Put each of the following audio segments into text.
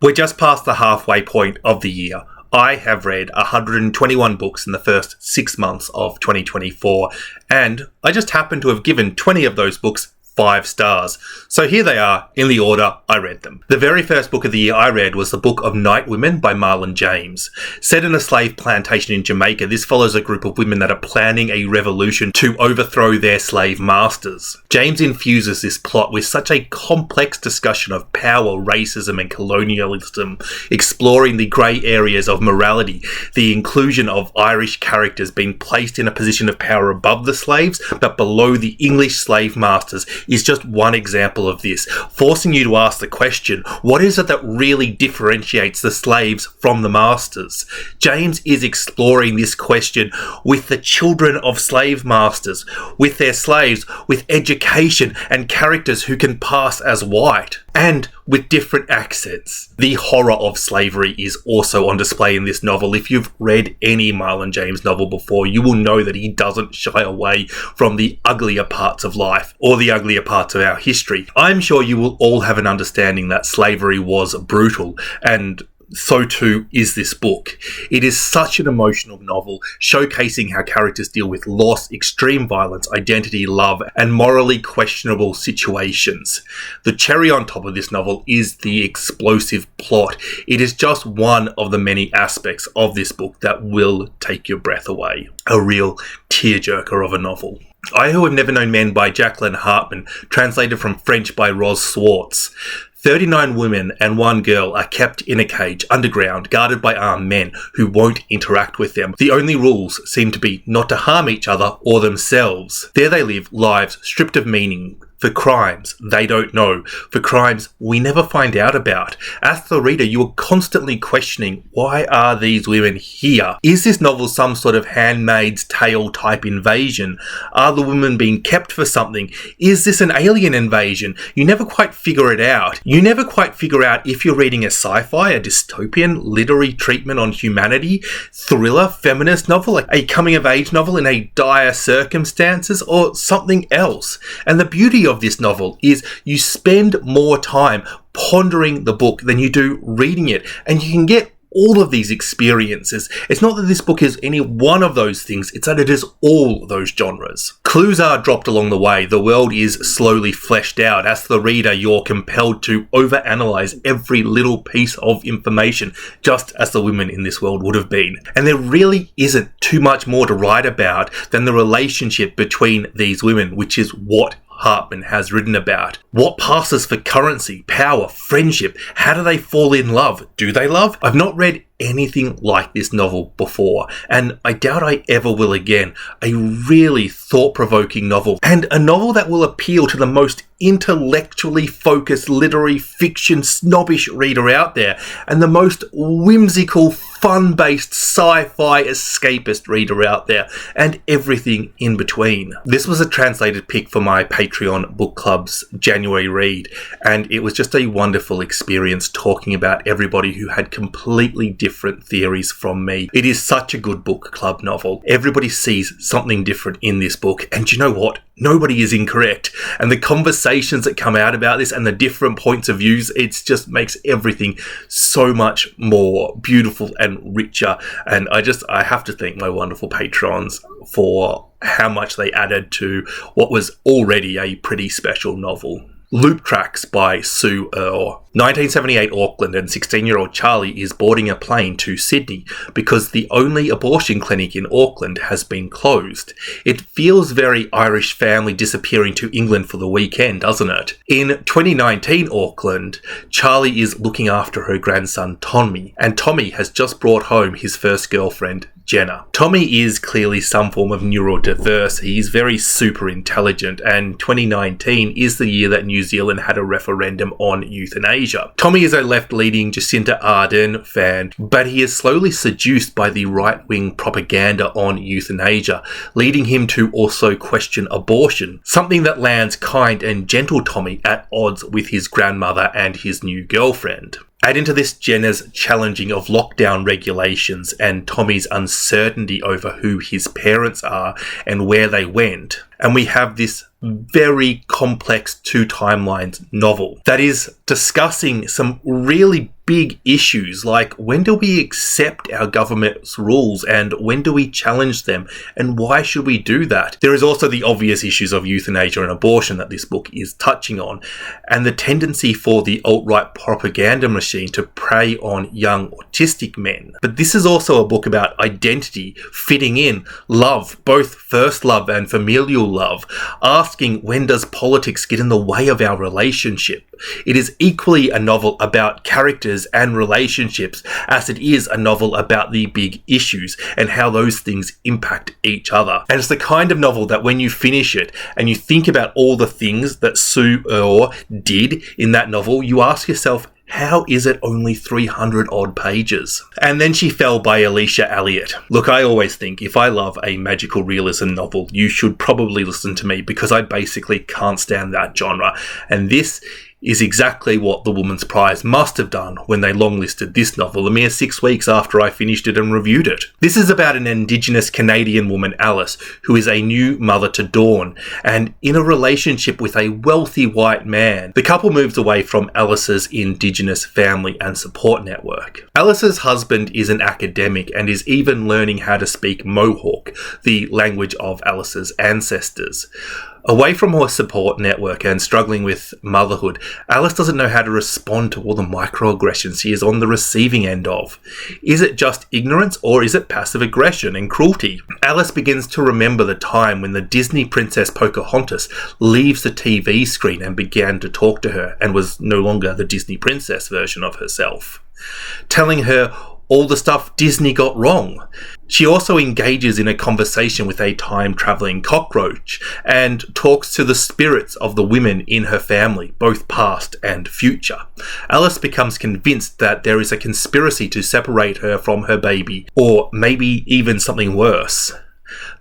We're just past the halfway point of the year. I have read 121 books in the first 6 months of 2024, and I just happen to have given 20 of those books 5 stars. So here they are, in the order I read them. The very first book of the year I read was the Book of Night Women by Marlon James. Set in a slave plantation in Jamaica, this follows a group of women that are planning a revolution to overthrow their slave masters. James infuses this plot with such a complex discussion of power, racism and colonialism, exploring the grey areas of morality, the inclusion of Irish characters being placed in a position of power above the slaves but below the English slave masters is just one example of this, forcing you to ask the question, what is it that really differentiates the slaves from the masters? James is exploring this question with the children of slave masters, with their slaves, with education and characters who can pass as white, and with different accents. The horror of slavery is also on display in this novel. If you've read any Marlon James novel before, you will know that he doesn't shy away from the uglier parts of life or the uglier parts of our history. I'm sure you will all have an understanding that slavery was brutal, and so too is this book. It is such an emotional novel, showcasing how characters deal with loss, extreme violence, identity, love, and morally questionable situations. The cherry on top of this novel is the explosive plot. It is just one of the many aspects of this book that will take your breath away. A real tearjerker of a novel. I Who Have Never Known Men by Jacqueline Hartman, translated from French by Roz Swartz. 39 women and 1 girl are kept in a cage underground, guarded by armed men who won't interact with them. The only rules seem to be not to harm each other or themselves. There they live lives stripped of meaning, for crimes they don't know, for crimes we never find out about. As the reader, you are constantly questioning, why are these women here? Is this novel some sort of Handmaid's Tale type invasion? Are the women being kept for something? Is this an alien invasion? You never quite figure it out. You never quite figure out if you're reading a sci-fi, a dystopian, literary treatment on humanity, thriller, feminist novel, a coming-of-age novel in a dire circumstances, or something else. And the beauty of this novel is you spend more time pondering the book than you do reading it, and you can get all of these experiences. It's not that this book is any one of those things, it's that it is all those genres. Clues are dropped along the way. The world is slowly fleshed out. As the reader, you're compelled to overanalyze every little piece of information, just as the women in this world would have been. And there really isn't too much more to write about than the relationship between these women, which is what Hartman has written about. What passes for currency, power, friendship? How do they fall in love? Do they love? I've not read anything like this novel before, and I doubt I ever will again. A really thought-provoking novel, and a novel that will appeal to the most intellectually focused literary fiction snobbish reader out there, and the most whimsical, fun-based sci-fi escapist reader out there, and everything in between. This was a translated pick for my Patreon book club's January read, and it was just a wonderful experience talking about everybody who had completely different theories from me. It is such a good book club novel. Everybody sees something different in this book, and you know what? Nobody is incorrect. And the conversations that come out about this and the different points of views, it just makes everything so much more beautiful and richer. And I have to thank my wonderful patrons for how much they added to what was already a pretty special novel. Loop Tracks by Sue Earle. 1978 Auckland, and 16-year-old Charlie is boarding a plane to Sydney because the only abortion clinic in Auckland has been closed. It feels very Irish family disappearing to England for the weekend, doesn't it? In 2019 Auckland, Charlie is looking after her grandson Tommy, and Tommy has just brought home his first girlfriend, Jenna. Tommy is clearly some form of neurodiverse. He's very super intelligent, and 2019 is the year that New Zealand had a referendum on euthanasia. Tommy is a left-leaning Jacinta Ardern fan, but he is slowly seduced by the right-wing propaganda on euthanasia, leading him to also question abortion, something that lands kind and gentle Tommy at odds with his grandmother and his new girlfriend. Add into this Jenna's challenging of lockdown regulations and Tommy's uncertainty over who his parents are and where they went, and we have this very complex two timelines novel that is discussing some really big issues like when do we accept our government's rules and when do we challenge them and why should we do that? There is also the obvious issues of euthanasia and abortion that this book is touching on, and the tendency for the alt-right propaganda machine to prey on young autistic men. But this is also a book about identity, fitting in, love, both first love and familial love, asking when does politics get in the way of our relationship. It is equally a novel about characters and relationships as it is a novel about the big issues and how those things impact each other. And it's the kind of novel that when you finish it and you think about all the things that Sue Orr did in that novel, you ask yourself, how is it only 300 odd pages? And Then She Fell by Alicia Elliott. Look, I always think if I love a magical realism novel, you should probably listen to me because I basically can't stand that genre. And this is exactly what The Woman's Prize must have done when they longlisted this novel a mere 6 weeks after I finished it and reviewed it. This is about an Indigenous Canadian woman, Alice, who is a new mother to Dawn, and in a relationship with a wealthy white man. The couple moves away from Alice's Indigenous family and support network. Alice's husband is an academic and is even learning how to speak Mohawk, the language of Alice's ancestors. Away from her support network and struggling with motherhood, Alice doesn't know how to respond to all the microaggressions she is on the receiving end of. Is it just ignorance or is it passive aggression and cruelty? Alice begins to remember the time when the Disney princess Pocahontas leaves the TV screen and began to talk to her and was no longer the Disney princess version of herself, telling her all the stuff Disney got wrong. She also engages in a conversation with a time-travelling cockroach and talks to the spirits of the women in her family, both past and future. Alice becomes convinced that there is a conspiracy to separate her from her baby, or maybe even something worse.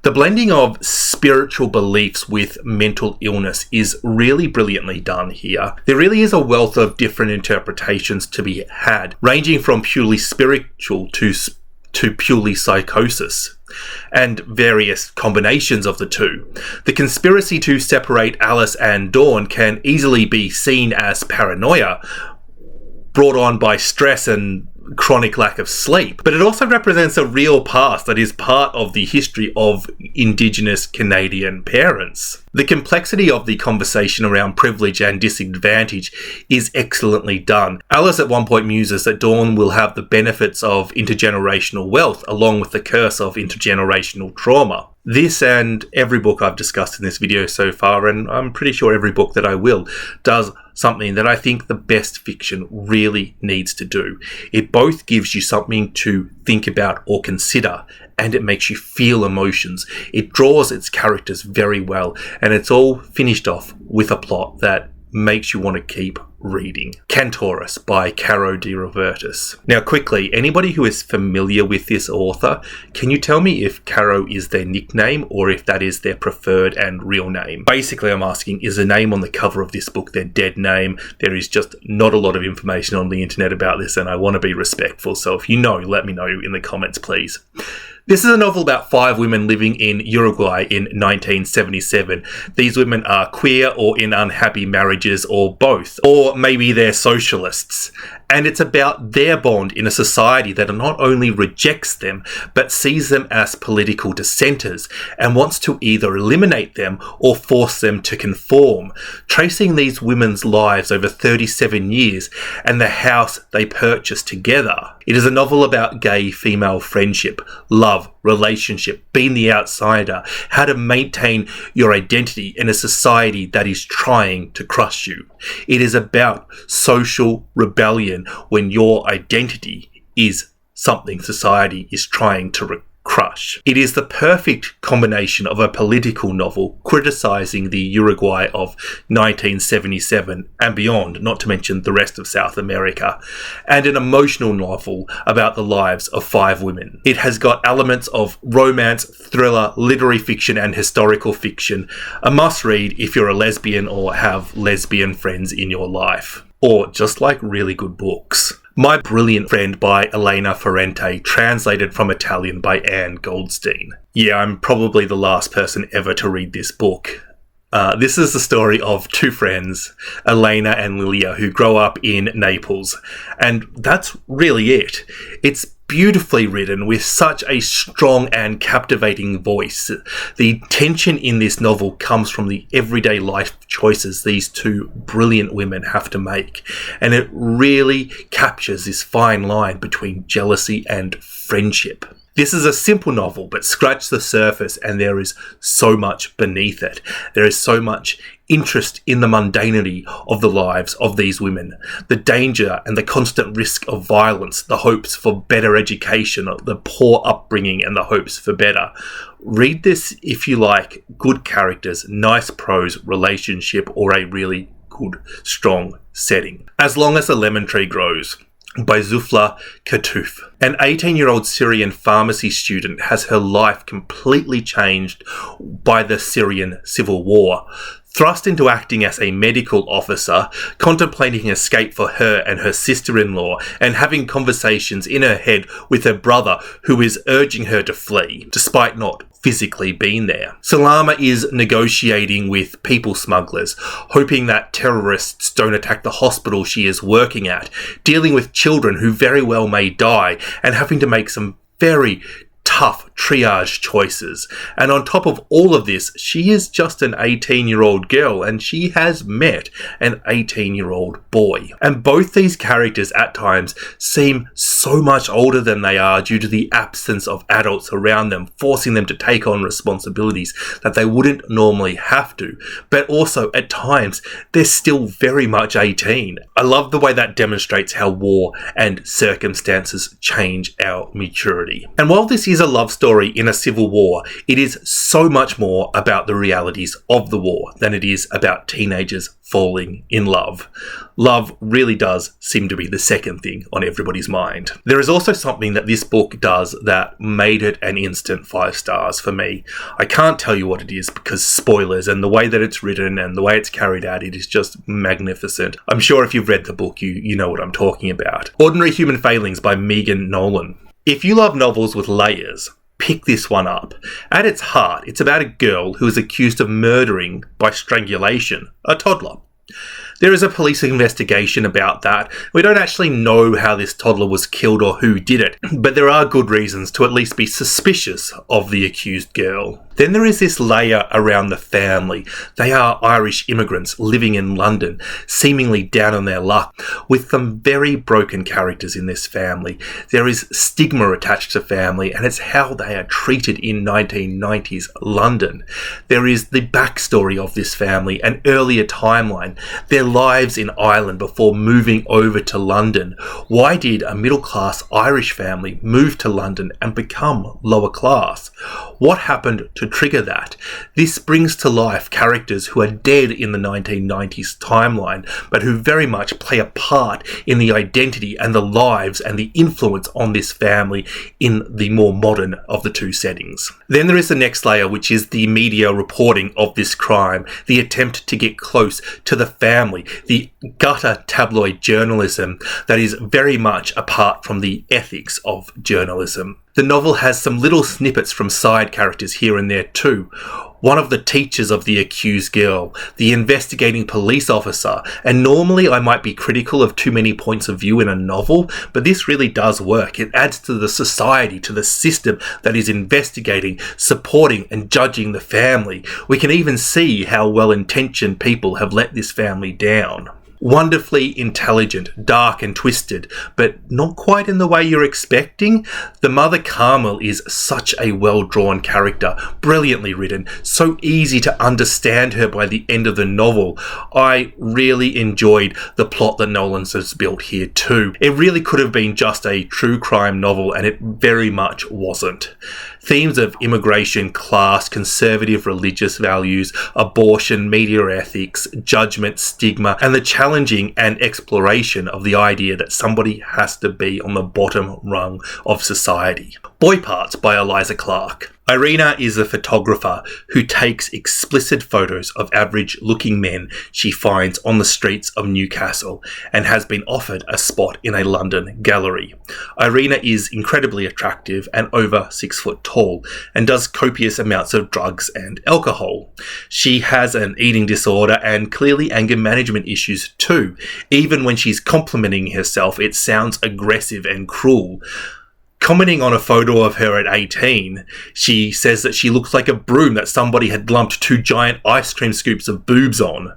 The blending of spiritual beliefs with mental illness is really brilliantly done here. There really is a wealth of different interpretations to be had, ranging from purely spiritual to purely psychosis, and various combinations of the two. The conspiracy to separate Alice and Dawn can easily be seen as paranoia, brought on by stress and chronic lack of sleep, but it also represents a real past that is part of the history of Indigenous Canadian parents. The complexity of the conversation around privilege and disadvantage is excellently done. Alice at one point muses that Dawn will have the benefits of intergenerational wealth along with the curse of intergenerational trauma. This and every book I've discussed in this video so far, and I'm pretty sure every book that I will, does something that I think the best fiction really needs to do. It both gives you something to think about or consider, and it makes you feel emotions. It draws its characters very well, and it's all finished off with a plot that makes you want to keep reading. Cantorus by Caro de Robertis. Now quickly, anybody who is familiar with this author, can you tell me if Caro is their nickname or if that is their preferred and real name? Basically, I'm asking, is the name on the cover of this book their dead name? There is just not a lot of information on the internet about this, and I want to be respectful, so if you know, let me know in the comments, please. This is a novel about 5 women living in Uruguay in 1977. These women are queer or in unhappy marriages or both, or maybe they're socialists. And it's about their bond in a society that not only rejects them, but sees them as political dissenters and wants to either eliminate them or force them to conform, tracing these women's lives over 37 years and the house they purchased together. It is a novel about gay female friendship, love, relationship, being the outsider, how to maintain your identity in a society that is trying to crush you. It is about social rebellion when your identity is something society is trying to crush. It is the perfect combination of a political novel criticising the Uruguay of 1977 and beyond, not to mention the rest of South America, and an emotional novel about the lives of 5 women. It has got elements of romance, thriller, literary fiction, and historical fiction. A must-read if you're a lesbian or have lesbian friends in your life, or just like really good books. My Brilliant Friend by Elena Ferrante, translated from Italian by Anne Goldstein. Yeah, I'm probably the last person ever to read this book. This is the story of two friends, Elena and Lilia, who grow up in Naples. And that's really it. It's beautifully written with such a strong and captivating voice. The tension in this novel comes from the everyday life choices these two brilliant women have to make. And it really captures this fine line between jealousy and friendship. This is a simple novel, but scratch the surface and there is so much beneath it. There is so much interest in the mundanity of the lives of these women, the danger and the constant risk of violence, the hopes for better education, the poor upbringing and the hopes for better. Read this if you like good characters, nice prose, relationship, or a really good, strong setting. As Long as the Lemon Tree Grows, by Zufla Katouf. An 18-year-old Syrian pharmacy student has her life completely changed by the Syrian civil war. Thrust into acting as a medical officer, contemplating escape for her and her sister-in-law, and having conversations in her head with her brother who is urging her to flee, despite not physically being there. Salama is negotiating with people smugglers, hoping that terrorists don't attack the hospital she is working at, dealing with children who very well may die, and having to make some very tough triage choices. And on top of all of this, she is just an 18-year-old girl and she has met an 18-year-old boy. And both these characters at times seem so much older than they are due to the absence of adults around them, forcing them to take on responsibilities that they wouldn't normally have to. But also at times, they're still very much 18. I love the way that demonstrates how war and circumstances change our maturity. And while this is a love story in a civil war, it is so much more about the realities of the war than it is about teenagers falling in love. Love really does seem to be the second thing on everybody's mind. There is also something that this book does that made it an instant 5 stars for me. I can't tell you what it is because spoilers, and the way that it's written and the way it's carried out, it is just magnificent. I'm sure if you've read the book, you know what I'm talking about. Ordinary Human Failings by Megan Nolan. If you love novels with layers, pick this one up. At its heart, it's about a girl who is accused of murdering by strangulation a toddler. There is a police investigation about that. We don't actually know how this toddler was killed or who did it, but there are good reasons to at least be suspicious of the accused girl. Then there is this layer around the family. They are Irish immigrants living in London, seemingly down on their luck, with some very broken characters in this family. There is stigma attached to family, and it's how they are treated in 1990s London. There is the backstory of this family, an earlier timeline, their lives in Ireland before moving over to London. Why did a middle-class Irish family move to London and become lower class? What happened to trigger that? This brings to life characters who are dead in the 1990s timeline, but who very much play a part in the identity and the lives and the influence on this family in the more modern of the two settings. Then there is the next layer, which is the media reporting of this crime, the attempt to get close to the family, the gutter tabloid journalism that is very much apart from the ethics of journalism. The novel has some little snippets from side characters here and there too. One of the teachers of the accused girl, the investigating police officer, and normally I might be critical of too many points of view in a novel, but this really does work. It adds to the society, to the system that is investigating, supporting and judging the family. We can even see how well-intentioned people have let this family down. Wonderfully intelligent, dark and twisted, but not quite in the way you're expecting. The mother Carmel is such a well-drawn character, brilliantly written, so easy to understand her by the end of the novel. I really enjoyed the plot that Nolan's has built here too. It really could have been just a true crime novel, and it very much wasn't. Themes of immigration, class, conservative religious values, abortion, media ethics, judgment, stigma, and the challenging and exploration of the idea that somebody has to be on the bottom rung of society. Boy Parts by Eliza Clark. Irina is a photographer who takes explicit photos of average-looking men she finds on the streets of Newcastle and has been offered a spot in a London gallery. Irina is incredibly attractive and over 6 foot tall and does copious amounts of drugs and alcohol. She has an eating disorder and clearly anger management issues too. Even when she's complimenting herself, it sounds aggressive and cruel. Commenting on a photo of her at 18, she says that she looks like a broom that somebody had lumped 2 giant ice cream scoops of boobs on.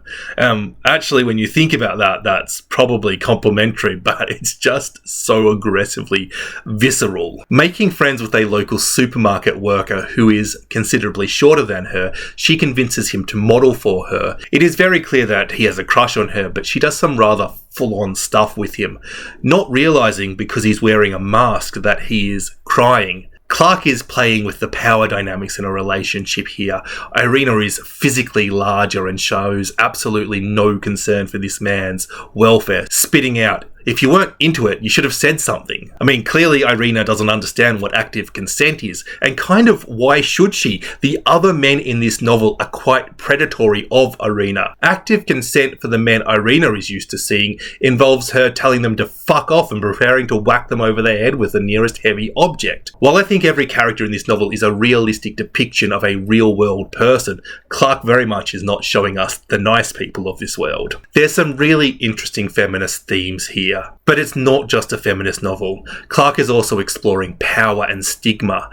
Actually, when you think about that, that's probably complimentary, but it's just so aggressively visceral. Making friends with a local supermarket worker who is considerably shorter than her, she convinces him to model for her. It is very clear that he has a crush on her, but she does some rather full-on stuff with him, not realizing because he's wearing a mask that he is crying. Clark is playing with the power dynamics in a relationship here. Irina is physically larger and shows absolutely no concern for this man's welfare, spitting out, "If you weren't into it, you should have said something." I mean, clearly Irina doesn't understand what active consent is, and kind of why should she? The other men in this novel are quite predatory of Irina. Active consent for the men Irina is used to seeing involves her telling them to fuck off and preparing to whack them over their head with the nearest heavy object. While I think every character in this novel is a realistic depiction of a real-world person, Clark very much is not showing us the nice people of this world. There's some really interesting feminist themes here. But it's not just a feminist novel. Clark is also exploring power and stigma,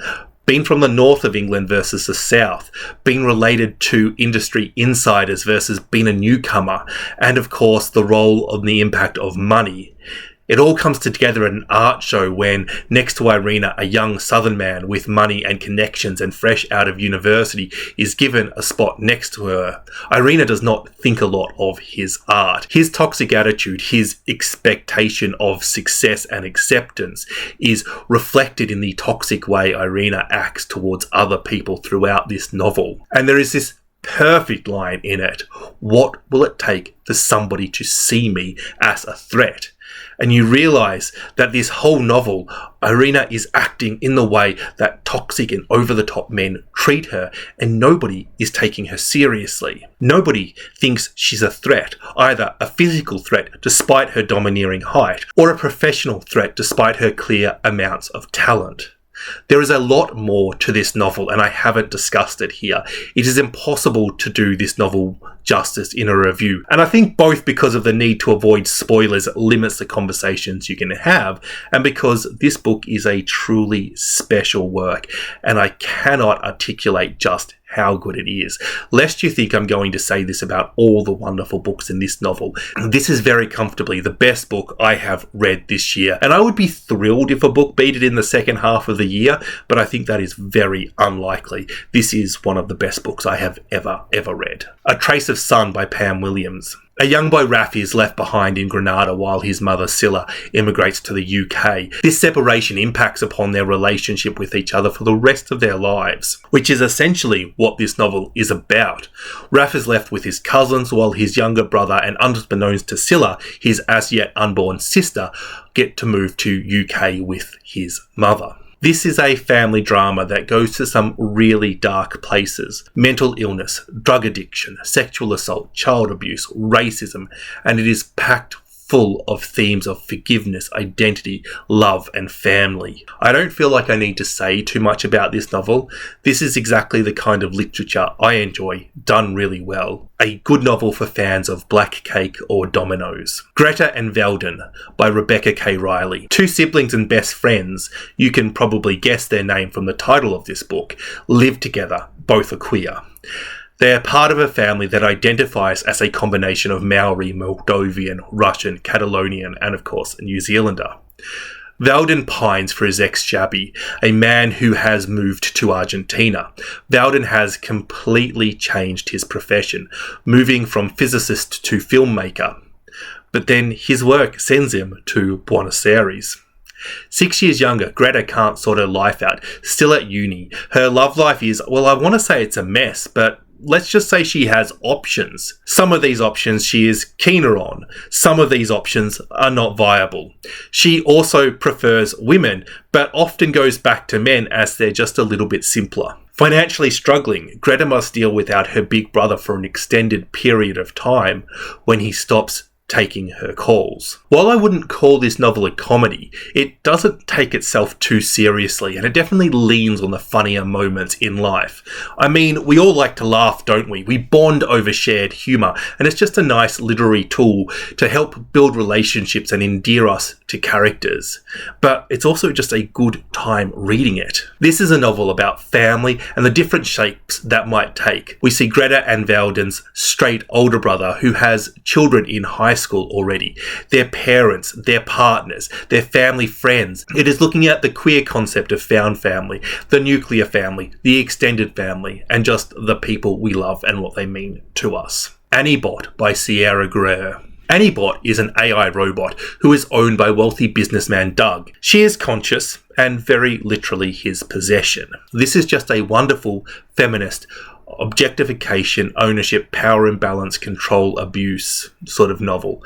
being from the north of England versus the south, being related to industry insiders versus being a newcomer, and of course the role of the impact of money. It all comes together at an art show when, next to Irina, a young southern man with money and connections and fresh out of university is given a spot next to her. Irina does not think a lot of his art. His toxic attitude, his expectation of success and acceptance is reflected in the toxic way Irina acts towards other people throughout this novel. And there is this perfect line in it: "What will it take for somebody to see me as a threat?" And you realise that this whole novel, Irina is acting in the way that toxic and over-the-top men treat her, and nobody is taking her seriously. Nobody thinks she's a threat, either a physical threat despite her domineering height, or a professional threat despite her clear amounts of talent. There is a lot more to this novel, and I haven't discussed it here. It is impossible to do this novel justice in a review, and I think both because of the need to avoid spoilers limits the conversations you can have, and because this book is a truly special work, and I cannot articulate just how good it is. Lest you think I'm going to say this about all the wonderful books in this novel, this is very comfortably the best book I have read this year, and I would be thrilled if a book beat it in the second half of the year, but I think that is very unlikely. This is one of the best books I have ever read. A Trace of Sun by Pam Williams. A young boy, Raf, is left behind in Grenada while his mother, Scylla, immigrates to the UK. This separation impacts upon their relationship with each other for the rest of their lives, which is essentially what this novel is about. Raf is left with his cousins while his younger brother and, unbeknownst to Scylla, his as-yet unborn sister, get to move to UK with his mother. This is a family drama that goes to some really dark places. Mental illness, drug addiction, sexual assault, child abuse, racism, and it is packed full of themes of forgiveness, identity, love, and family. I don't feel like I need to say too much about this novel. This is exactly the kind of literature I enjoy, done really well. A good novel for fans of Black Cake or Dominoes. Greta and Veldin by Rebecca K. Riley. 2 siblings and best friends, you can probably guess their name from the title of this book, live together, both are queer. They are part of a family that identifies as a combination of Maori, Moldovan, Russian, Catalonian, and of course New Zealander. Veldin pines for his ex-Shabby, a man who has moved to Argentina. Veldin has completely changed his profession, moving from physicist to filmmaker. But then his work sends him to Buenos Aires. 6 years younger, Greta can't sort her life out, still at uni. Her love life is, well, I want to say it's a mess, but let's just say she has options. Some of these options she is keener on. Some of these options are not viable. She also prefers women, but often goes back to men as they're just a little bit simpler. Financially struggling, Greta must deal without her big brother for an extended period of time when he stops taking her calls. While I wouldn't call this novel a comedy, it doesn't take itself too seriously, and it definitely leans on the funnier moments in life. I mean, we all like to laugh, don't we? We bond over shared humour, and it's just a nice literary tool to help build relationships and endear us to characters. But it's also just a good time reading it. This is a novel about family and the different shapes that might take. We see Greta and Valden's straight older brother who has children in high school already, their parents, their partners, their family friends. It is looking at the queer concept of found family, the nuclear family, the extended family, and just the people we love and what they mean to us. Annibot by Sierra Greer. Annibot is an AI robot who is owned by wealthy businessman Doug. She is conscious and very literally his possession. This is just a wonderful feminist objectification, ownership, power imbalance, control, abuse sort of novel.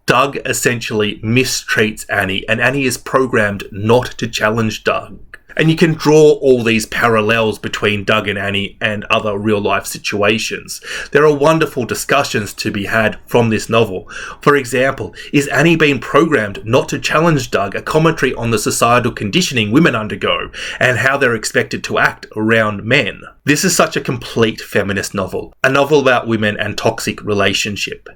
Doug essentially mistreats Annie, and Annie is programmed not to challenge Doug. And you can draw all these parallels between Doug and Annie and other real-life situations. There are wonderful discussions to be had from this novel. For example, is Annie being programmed not to challenge Doug a commentary on the societal conditioning women undergo and how they're expected to act around men? This is such a complete feminist novel, a novel about women and toxic relationships.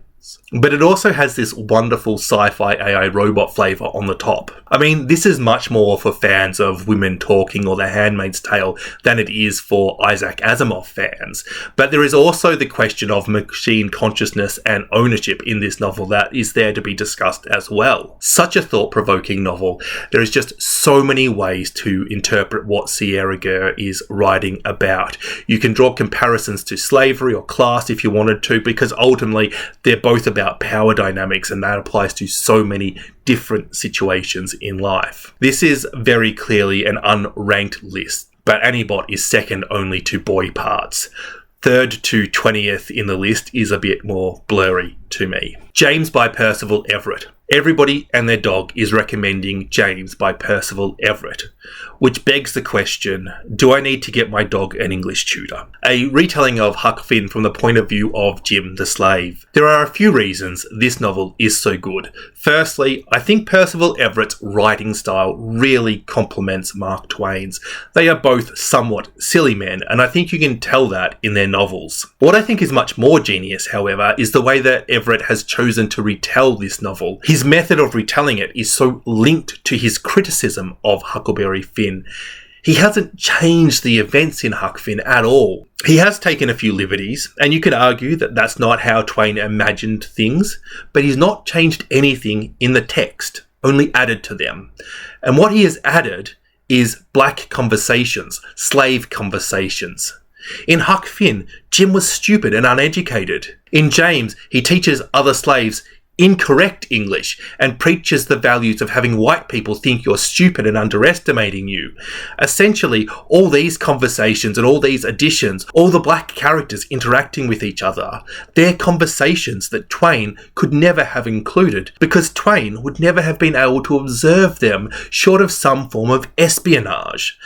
But it also has this wonderful sci-fi AI robot flavour on the top. I mean, this is much more for fans of Women Talking or The Handmaid's Tale than it is for Isaac Asimov fans. But there is also the question of machine consciousness and ownership in this novel that is there to be discussed as well. Such a thought-provoking novel. There is just so many ways to interpret what Sierra Greer is writing about. You can draw comparisons to slavery or class if you wanted to, because ultimately they're both about power dynamics, and that applies to so many different situations in life. This is very clearly an unranked list, but Annibot is second only to Boy Parts. Third to 20th in the list is a bit more blurry to me. James by Percival Everett. Everybody and their dog is recommending James by Percival Everett, which begs the question, do I need to get my dog an English tutor? A retelling of Huck Finn from the point of view of Jim the Slave. There are a few reasons this novel is so good. Firstly, I think Percival Everett's writing style really complements Mark Twain's. They are both somewhat silly men, and I think you can tell that in their novels. What I think is much more genius, however, is the way that Everett has chosen to retell this novel. His method of retelling it is so linked to his criticism of Huckleberry Finn. He hasn't changed the events in Huck Finn at all. He has taken a few liberties, and you could argue that that's not how Twain imagined things, but he's not changed anything in the text, only added to them. And what he has added is black conversations, slave conversations. In Huck Finn, Jim was stupid and uneducated. In James, he teaches other slaves incorrect English and preaches the values of having white people think you're stupid and underestimating you. Essentially, all these conversations and all these additions, all the black characters interacting with each other, they're conversations that Twain could never have included because Twain would never have been able to observe them short of some form of espionage.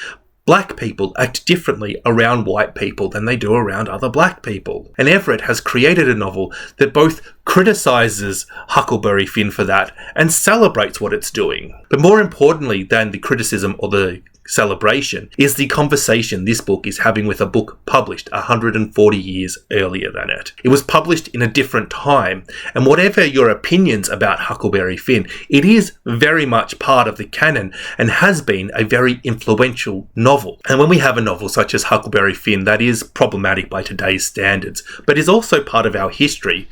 Black people act differently around white people than they do around other black people. And Everett has created a novel that both criticises Huckleberry Finn for that and celebrates what it's doing. But more importantly than the criticism or the celebration is the conversation this book is having with a book published 140 years earlier than it. It was published in a different time, and whatever your opinions about Huckleberry Finn, it is very much part of the canon and has been a very influential novel. And when we have a novel such as Huckleberry Finn that is problematic by today's standards, but is also part of our history,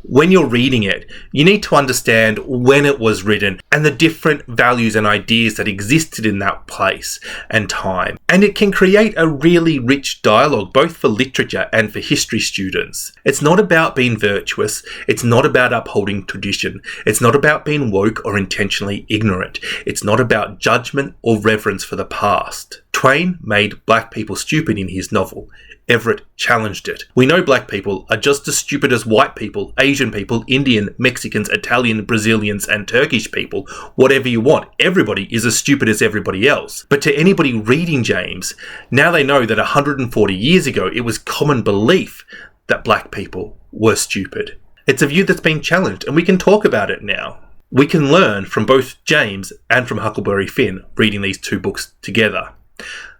when you're reading it, you need to understand when it was written and the different values and ideas that existed in that place and time. And it can create a really rich dialogue, both for literature and for history students. It's not about being virtuous. It's not about upholding tradition. It's not about being woke or intentionally ignorant. It's not about judgment or reverence for the past. Twain made black people stupid in his novel. Everett challenged it. We know black people are just as stupid as white people, Asian people, Indian, Mexicans, Italian, Brazilians, and Turkish people. Whatever you want. Everybody is as stupid as everybody else. But to anybody reading James, now they know that 140 years ago it was common belief that black people were stupid. It's a view that's been challenged, and we can talk about it now. We can learn from both James and from Huckleberry Finn reading these two books together.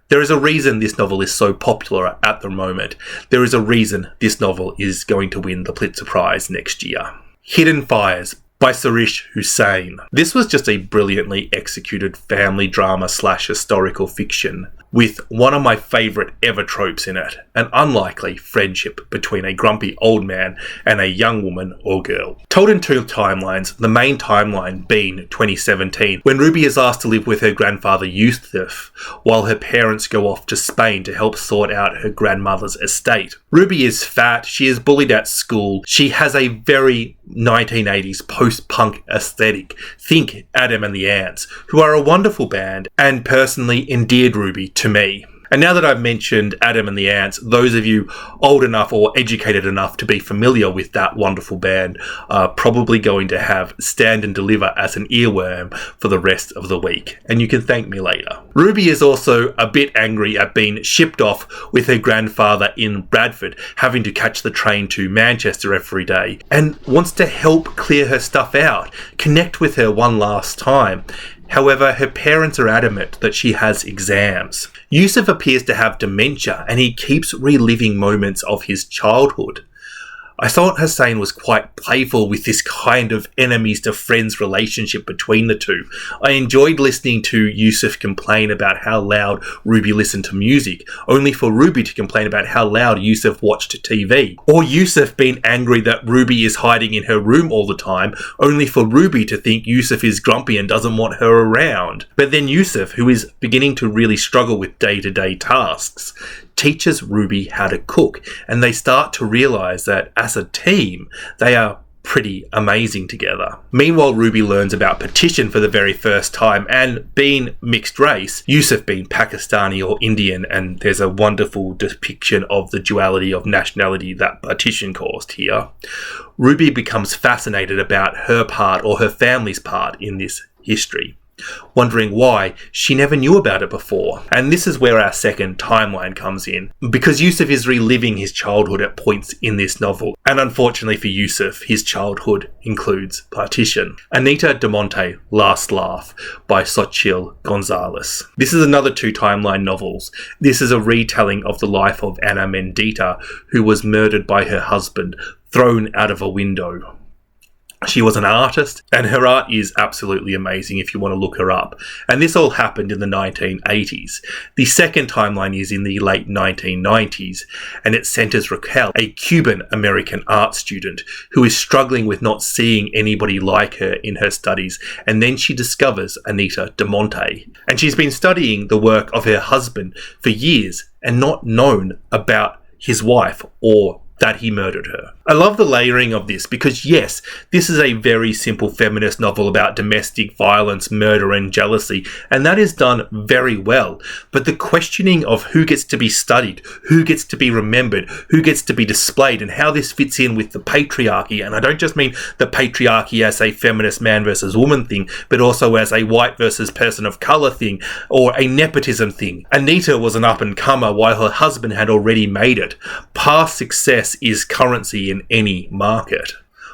There is a reason this novel is so popular at the moment. There is a reason this novel is going to win the Pulitzer Prize next year. Hidden Fires by Sarish Hussain. This was just a brilliantly executed family drama / historical fiction with one of my favourite ever tropes in it, an unlikely friendship between a grumpy old man and a young woman or girl. Told in two timelines, the main timeline being 2017, when Ruby is asked to live with her grandfather Yusuf while her parents go off to Spain to help sort out her grandmother's estate. Ruby is fat, she is bullied at school, she has a very 1980s post-punk aesthetic. Think Adam and the Ants, who are a wonderful band and personally endeared Ruby to me. And now that I've mentioned Adam and the Ants, those of you old enough or educated enough to be familiar with that wonderful band are probably going to have Stand and Deliver as an earworm for the rest of the week. And you can thank me later. Ruby is also a bit angry at being shipped off with her grandfather in Bradford, having to catch the train to Manchester every day, and wants to help clear her stuff out, connect with her one last time. However, her parents are adamant that she has exams. Yusuf appears to have dementia and he keeps reliving moments of his childhood. I thought Hussain was quite playful with this kind of enemies to friends relationship between the two. I enjoyed listening to Yusuf complain about how loud Ruby listened to music, only for Ruby to complain about how loud Yusuf watched TV. Or Yusuf being angry that Ruby is hiding in her room all the time, only for Ruby to think Yusuf is grumpy and doesn't want her around. But then Yusuf, who is beginning to really struggle with day-to-day tasks, teaches Ruby how to cook, and they start to realise that as a team, they are pretty amazing together. Meanwhile, Ruby learns about partition for the very first time, and being mixed race, Yusuf being Pakistani or Indian, and there's a wonderful depiction of the duality of nationality that partition caused here. Ruby becomes fascinated about her part or her family's part in this history, wondering why she never knew about it before. And this is where our second timeline comes in, because Yusuf is reliving his childhood at points in this novel, and unfortunately for Yusuf, his childhood includes partition. Anita de Monte, Last Laugh by Xochitl Gonzalez. This is another two timeline novels. This is a retelling of the life of Ana Mendieta, who was murdered by her husband, thrown out of a window. She was an artist, and her art is absolutely amazing if you want to look her up. And this all happened in the 1980s. The second timeline is in the late 1990s, and it centers Raquel, a Cuban-American art student who is struggling with not seeing anybody like her in her studies, and then she discovers Anita de Monte. And she's been studying the work of her husband for years and not known about his wife or that he murdered her. I love the layering of this because yes, this is a very simple feminist novel about domestic violence, murder and jealousy, and that is done very well. But the questioning of who gets to be studied, who gets to be remembered, who gets to be displayed, and how this fits in with the patriarchy, and I don't just mean the patriarchy as a feminist man versus woman thing, but also as a white versus person of colour thing, or a nepotism thing. Anita was an up-and-comer while her husband had already made it. Past success is currency in any market.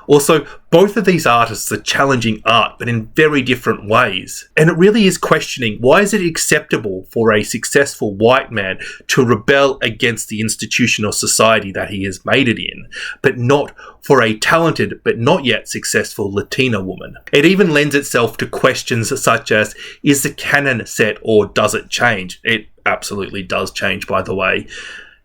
Also, both of these artists are challenging art, but in very different ways. And it really is questioning, why is it acceptable for a successful white man to rebel against the institution or society that he has made it in, but not for a talented but not yet successful Latina woman? It even lends itself to questions such as, is the canon set or does it change? It absolutely does change, by the way.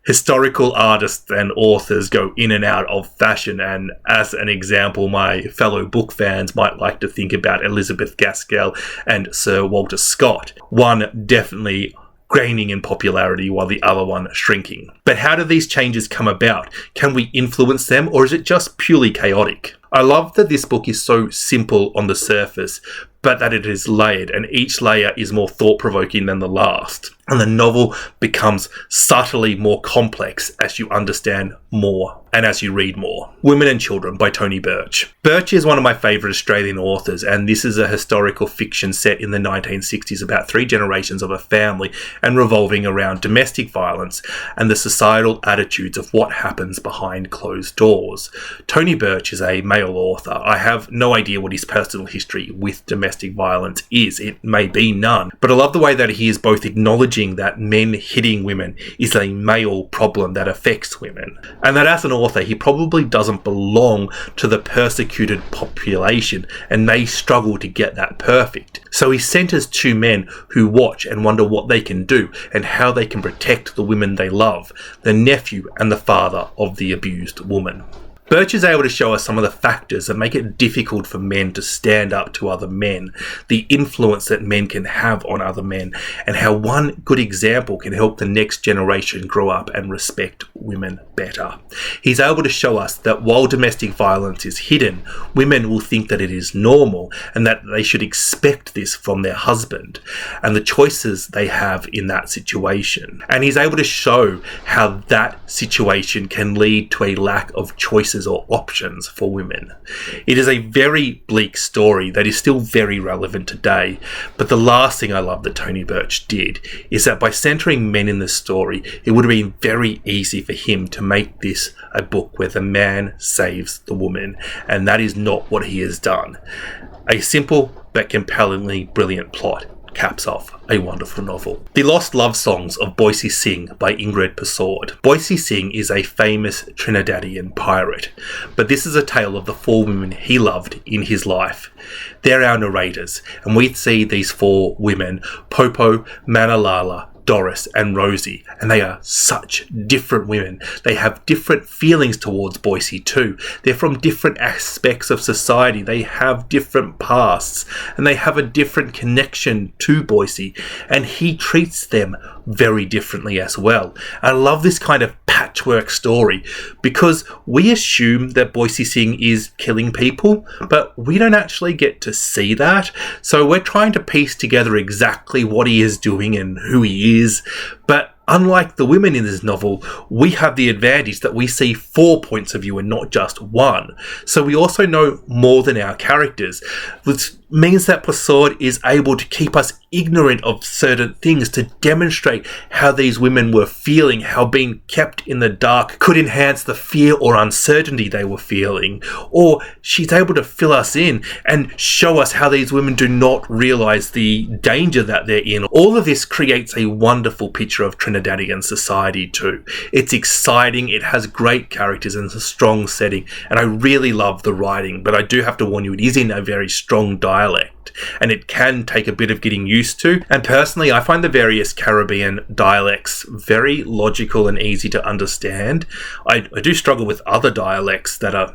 Historical artists and authors go in and out of fashion, and as an example, my fellow book fans might like to think about Elizabeth Gaskell and Sir Walter Scott. One definitely gaining in popularity while the other one shrinking. But how do these changes come about? Can we influence them, or is it just purely chaotic? I love that this book is so simple on the surface, but that it is layered, and each layer is more thought-provoking than the last. And the novel becomes subtly more complex as you understand more and as you read more. Women and Children by Tony Birch. Birch is one of my favourite Australian authors, and this is a historical fiction set in the 1960s about 3 generations of a family and revolving around domestic violence and the societal attitudes of what happens behind closed doors. Tony Birch is a male author. I have no idea what his personal history with domestic violence is. It may be none, but I love the way that he is both acknowledging that men hitting women is a male problem that affects women, and that as an author he probably doesn't belong to the persecuted population and may struggle to get that perfect. So he centres 2 men who watch and wonder what they can do and how they can protect the women they love, the nephew and the father of the abused woman. Birch is able to show us some of the factors that make it difficult for men to stand up to other men, the influence that men can have on other men, and how one good example can help the next generation grow up and respect women better. He's able to show us that while domestic violence is hidden, women will think that it is normal and that they should expect this from their husband and the choices they have in that situation. And he's able to show how that situation can lead to a lack of choices or options for women. It is a very bleak story that is still very relevant today, but the last thing I love that Tony Birch did is that by centering men in the story, it would have been very easy for him to make this a book where the man saves the woman, and that is not what he has done. A simple but compellingly brilliant plot caps off a wonderful novel. The Lost Love Songs of Boise Singh by Ingrid Persaud. Boise Singh is a famous Trinidadian pirate, but this is a tale of the 4 women he loved in his life. They're our narrators, and we see these 4 women, Popo, Manalala, Doris and Rosie, and they are such different women. They have different feelings towards Boise too. They're from different aspects of society. They have different pasts, and they have a different connection to Boise, and he treats them very differently as well. I love this kind of patchwork story because we assume that Boise Singh is killing people, but we don't actually get to see that. So we're trying to piece together exactly what he is doing and who he is. But unlike the women in this novel, we have the advantage that we see 4 points of view and not just 1. So we also know more than our characters, which means that Persaud is able to keep us ignorant of certain things to demonstrate how these women were feeling, how being kept in the dark could enhance the fear or uncertainty they were feeling. Or she's able to fill us in and show us how these women do not realise the danger that they're in. All of this creates a wonderful picture of Trinidadian society too. It's exciting, it has great characters and a strong setting, and I really love the writing, but I do have to warn you, it is in a very strong dialect, and it can take a bit of getting used to. And personally, I find the various Caribbean dialects very logical and easy to understand. I do struggle with other dialects that are,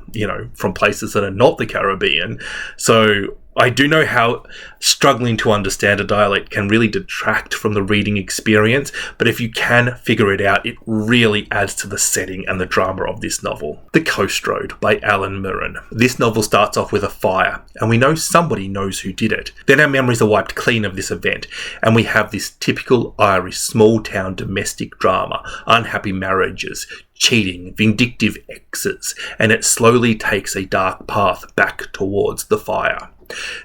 from places that are not the Caribbean. So I do know how struggling to understand a dialect can really detract from the reading experience, but if you can figure it out, it really adds to the setting and the drama of this novel. The Coast Road by Alan Murren. This novel starts off with a fire, and we know somebody knows who did it. Then our memories are wiped clean of this event, and we have this typical Irish small-town domestic drama, unhappy marriages, cheating, vindictive exes, and it slowly takes a dark path back towards the fire.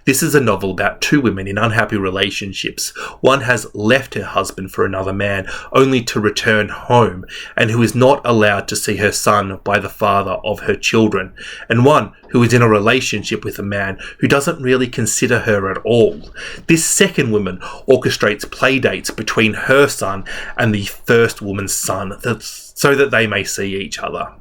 This is a novel about 2 women in unhappy relationships. One has left her husband for another man, only to return home, and who is not allowed to see her son by the father of her children, and one who is in a relationship with a man who doesn't really consider her at all. This second woman orchestrates playdates between her son and the first woman's son so that they may see each other.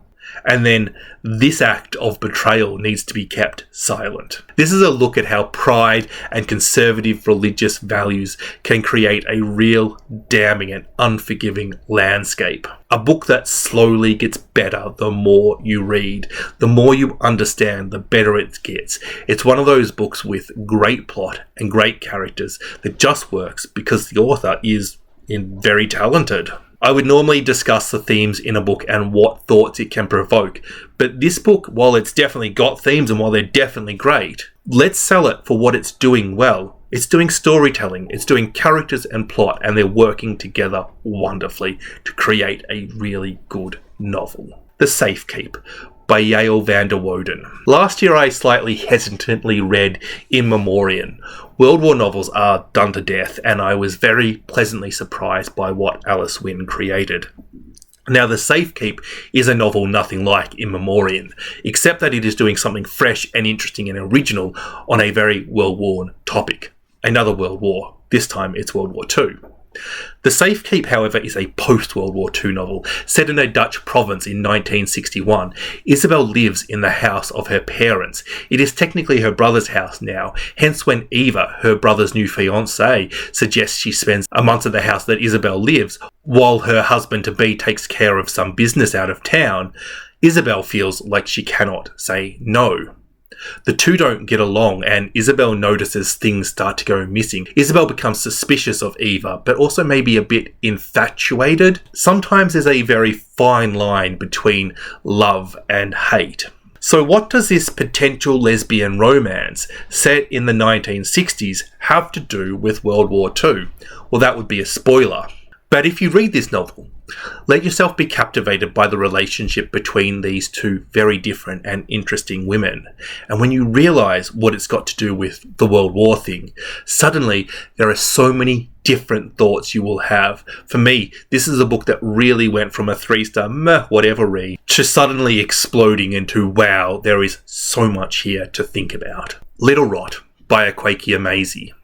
And then this act of betrayal needs to be kept silent. This is a look at how pride and conservative religious values can create a real damning and unforgiving landscape. A book that slowly gets better the more you read. The more you understand, the better it gets. It's one of those books with great plot and great characters that just works because the author is very talented. I would normally discuss the themes in a book and what thoughts it can provoke, but this book, while it's definitely got themes and while they're definitely great, let's sell it for what it's doing well, It's doing storytelling, it's doing characters and plot, and they're working together wonderfully to create a really good novel. The Safekeep by Yale van der Woden. Last year I slightly hesitantly read In Memoriam. World War novels are done to death, and I was very pleasantly surprised by what Alice Wynne created. Now, The Safekeep is a novel nothing like In Memoriam, except that it is doing something fresh and interesting and original on a very well-worn topic. Another world war. This time it's World War II. The Safekeep, however, is a post-World War II novel set in a Dutch province in 1961. Isabel lives in the house of her parents. It is technically her brother's house now, hence when Eva, her brother's new fiancée, suggests she spends a month at the house that Isabel lives, while her husband-to-be takes care of some business out of town, Isabel feels like she cannot say no. The two don't get along, and Isabel notices things start to go missing. Isabel becomes suspicious of Eva, but also maybe a bit infatuated. Sometimes there's a very fine line between love and hate. So what does this potential lesbian romance set in the 1960s have to do with World War II? Well, that would be a spoiler. But if you read this novel, let yourself be captivated by the relationship between these two very different and interesting women. And when you realise what it's got to do with the World War thing, suddenly there are so many different thoughts you will have. For me, this is a book that really went from a 3-star meh whatever read to suddenly exploding into wow, there is so much here to think about. Little Rot by Akwaeke Maisie.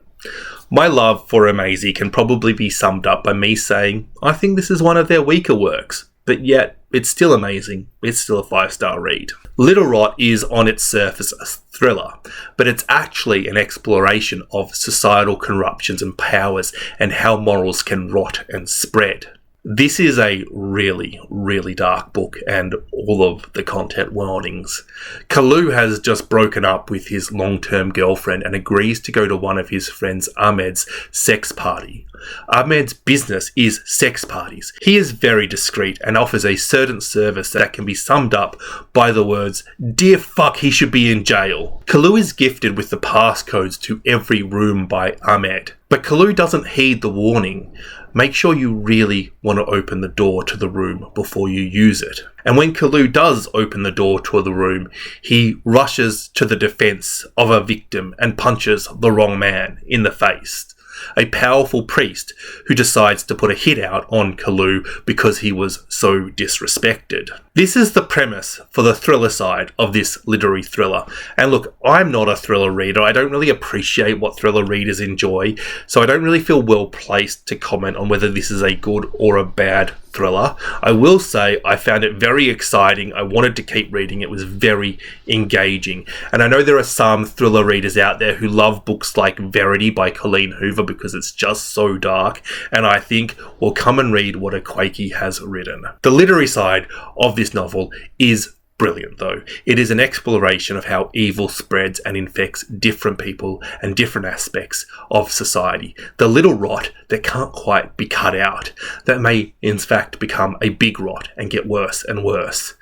My love for Maisie can probably be summed up by me saying, I think this is one of their weaker works, but yet it's still amazing. It's still a 5-star read. Little Rot is on its surface a thriller, but it's actually an exploration of societal corruptions and powers and how morals can rot and spread. This is a really, really dark book, and all of the content warnings. Kalu has just broken up with his long-term girlfriend and agrees to go to one of his friends Ahmed's sex party. Ahmed's business is sex parties. He is very discreet and offers a certain service that can be summed up by the words, "Dear fuck, he should be in jail." Kalu is gifted with the passcodes to every room by Ahmed, but Kalu doesn't heed the warning. Make sure you really want to open the door to the room before you use it. And when Kalu does open the door to the room, he rushes to the defense of a victim and punches the wrong man in the face. A powerful priest who decides to put a hit out on Kalu because he was so disrespected. This is the premise for the thriller side of this literary thriller. And look, I'm not a thriller reader. I don't really appreciate what thriller readers enjoy, so I don't really feel well placed to comment on whether this is a good or a bad thriller. I will say I found it very exciting. I wanted to keep reading. It was very engaging. And I know there are some thriller readers out there who love books like Verity by Colleen Hoover because it's just so dark. And I think, well, come and read what Akwaeke has written. The literary side of this novel is brilliant, though. It is an exploration of how evil spreads and infects different people and different aspects of society. The little rot that can't quite be cut out, that may in fact become a big rot and get worse and worse.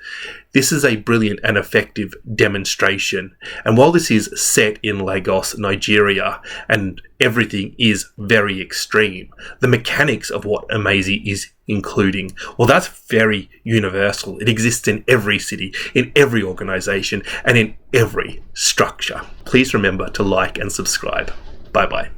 This is a brilliant and effective demonstration. And while this is set in Lagos, Nigeria, and everything is very extreme, the mechanics of what Maisie is including, well, that's very universal. It exists in every city, in every organisation, and in every structure. Please remember to like and subscribe. Bye-bye.